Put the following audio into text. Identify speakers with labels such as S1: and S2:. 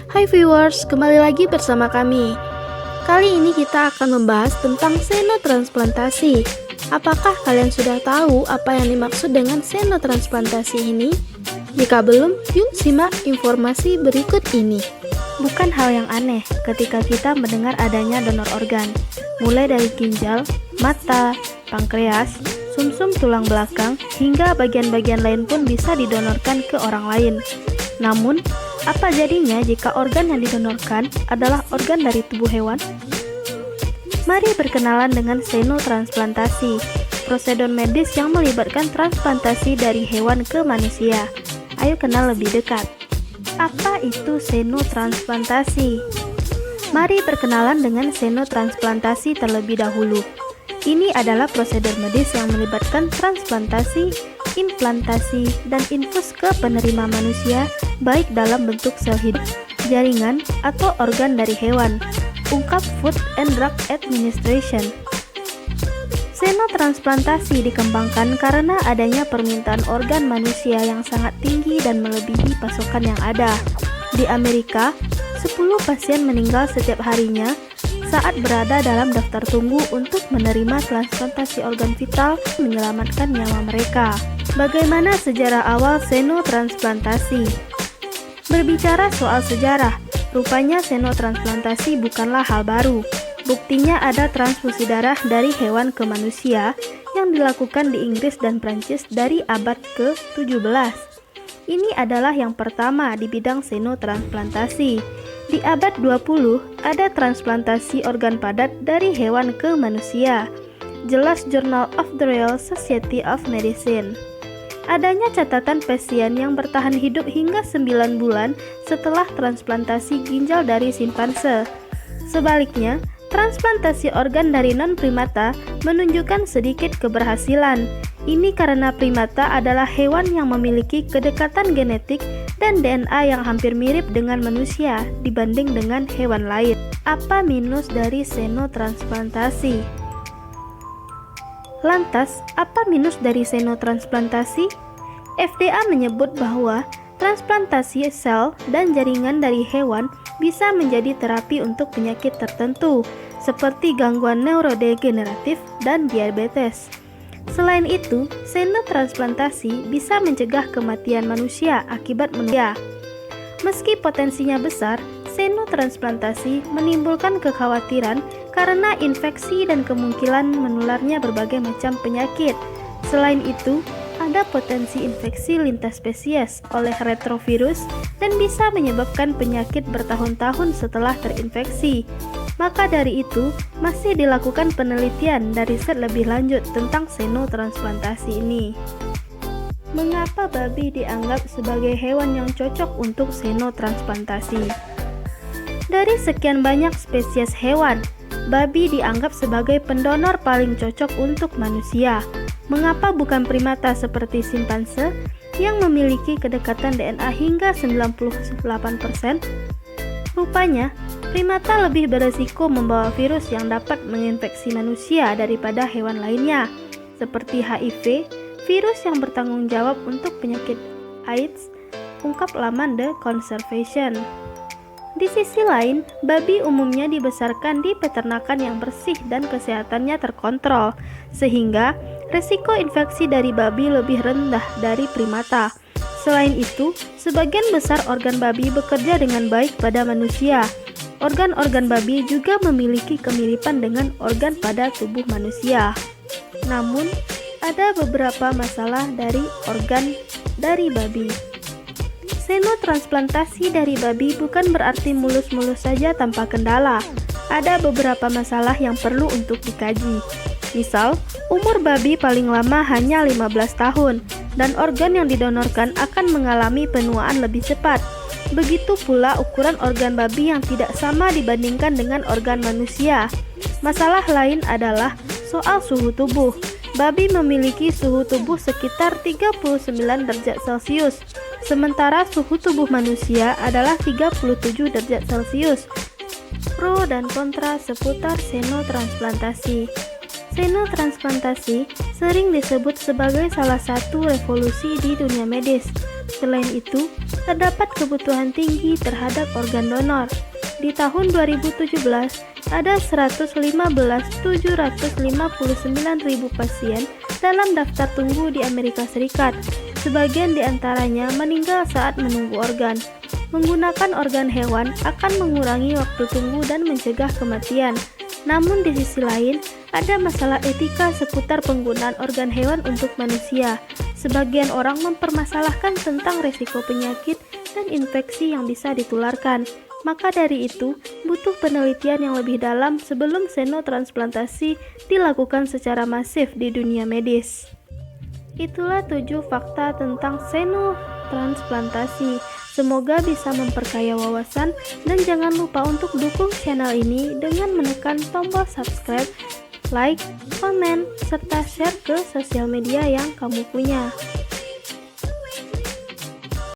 S1: Hai viewers, kembali lagi bersama kami. Kali ini kita akan membahas tentang senotransplantasi. Apakah kalian sudah tahu apa yang dimaksud dengan senotransplantasi ini? Jika belum, yuk simak informasi berikut ini. Bukan hal yang aneh ketika kita mendengar adanya donor organ, mulai dari ginjal, mata, pankreas, sumsum tulang belakang, hingga bagian-bagian lain pun bisa didonorkan ke orang lain. Namun, apa jadinya jika organ yang didonorkan adalah organ dari tubuh hewan? Mari berkenalan dengan senotransplantasi, prosedur medis yang melibatkan transplantasi dari hewan ke manusia. Ayo kenal lebih dekat. Apa itu senotransplantasi? Mari berkenalan dengan senotransplantasi terlebih dahulu. Ini adalah prosedur medis yang melibatkan transplantasi, implantasi, dan infus ke penerima manusia, baik dalam bentuk sel hidup, jaringan, atau organ dari hewan. Ungkap Food and Drug Administration. Senotransplantasi dikembangkan karena adanya permintaan organ manusia yang sangat tinggi dan melebihi pasokan yang ada. Di Amerika, 10 pasien meninggal setiap harinya saat berada dalam daftar tunggu untuk menerima transplantasi organ vital menyelamatkan nyawa mereka. Bagaimana sejarah awal senotransplantasi? Berbicara soal sejarah, rupanya senotransplantasi bukanlah hal baru. Buktinya ada transfusi darah dari hewan ke manusia yang dilakukan di Inggris dan Prancis dari abad ke-17. Ini adalah yang pertama di bidang senotransplantasi. Di abad 20, ada transplantasi organ padat dari hewan ke manusia. Jelas Journal of the Royal Society of Medicine. Adanya catatan pasien yang bertahan hidup hingga 9 bulan setelah transplantasi ginjal dari simpanse. Sebaliknya, transplantasi organ dari non-primata menunjukkan sedikit keberhasilan. Ini karena primata adalah hewan yang memiliki kedekatan genetik dan DNA yang hampir mirip dengan manusia dibanding dengan hewan lain. Apa minus dari senotransplantasi? Lantas, apa minus dari senotransplantasi? FDA menyebut bahwa transplantasi sel dan jaringan dari hewan bisa menjadi terapi untuk penyakit tertentu, seperti gangguan neurodegeneratif dan diabetes. Selain itu, senotransplantasi bisa mencegah kematian manusia akibat manusia. Meski potensinya besar, senotransplantasi menimbulkan kekhawatiran karena infeksi dan kemungkinan menularnya berbagai macam penyakit. Selain itu, ada potensi infeksi lintas spesies oleh retrovirus dan bisa menyebabkan penyakit bertahun-tahun setelah terinfeksi. Maka dari itu, masih dilakukan penelitian dan riset lebih lanjut tentang senotransplantasi ini. Mengapa babi dianggap sebagai hewan yang cocok untuk senotransplantasi? Dari sekian banyak spesies hewan, babi dianggap sebagai pendonor paling cocok untuk manusia. Mengapa bukan primata seperti simpanse yang memiliki kedekatan DNA hingga 98%? Rupanya, primata lebih beresiko membawa virus yang dapat menginfeksi manusia daripada hewan lainnya, seperti HIV, virus yang bertanggung jawab untuk penyakit AIDS, ungkap laman The Conservation. Di sisi lain, babi umumnya dibesarkan di peternakan yang bersih dan kesehatannya terkontrol, sehingga resiko infeksi dari babi lebih rendah dari primata. Selain itu, sebagian besar organ babi bekerja dengan baik pada manusia. Organ-organ babi juga memiliki kemiripan dengan organ pada tubuh manusia. Namun, ada beberapa masalah dari organ dari babi. Senotransplantasi dari babi bukan berarti mulus-mulus saja tanpa kendala. Ada beberapa masalah yang perlu untuk dikaji. Misal, umur babi paling lama hanya 15 tahun, dan organ yang didonorkan akan mengalami penuaan lebih cepat. Begitu pula ukuran organ babi yang tidak sama dibandingkan dengan organ manusia. Masalah lain adalah soal suhu tubuh. Babi memiliki suhu tubuh sekitar 39 derajat Celcius, sementara suhu tubuh manusia adalah 37 derajat Celcius. Pro dan kontra seputar senotransplantasi. Senotransplantasi sering disebut sebagai salah satu revolusi di dunia medis. Selain itu, terdapat kebutuhan tinggi terhadap organ donor. Di tahun 2017, ada 115.759.000 pasien dalam daftar tunggu di Amerika Serikat. Sebagian di antaranya meninggal saat menunggu organ. Menggunakan organ hewan akan mengurangi waktu tunggu dan mencegah kematian. Namun di sisi lain, ada masalah etika seputar penggunaan organ hewan untuk manusia. Sebagian orang mempermasalahkan tentang risiko penyakit dan infeksi yang bisa ditularkan. Maka dari itu, butuh penelitian yang lebih dalam sebelum xenotransplantasi dilakukan secara masif di dunia medis. Itulah 7 fakta tentang xenotransplantasi. Semoga bisa memperkaya wawasan, dan jangan lupa untuk dukung channel ini dengan menekan tombol subscribe, like, komen, serta share ke sosial media yang kamu punya.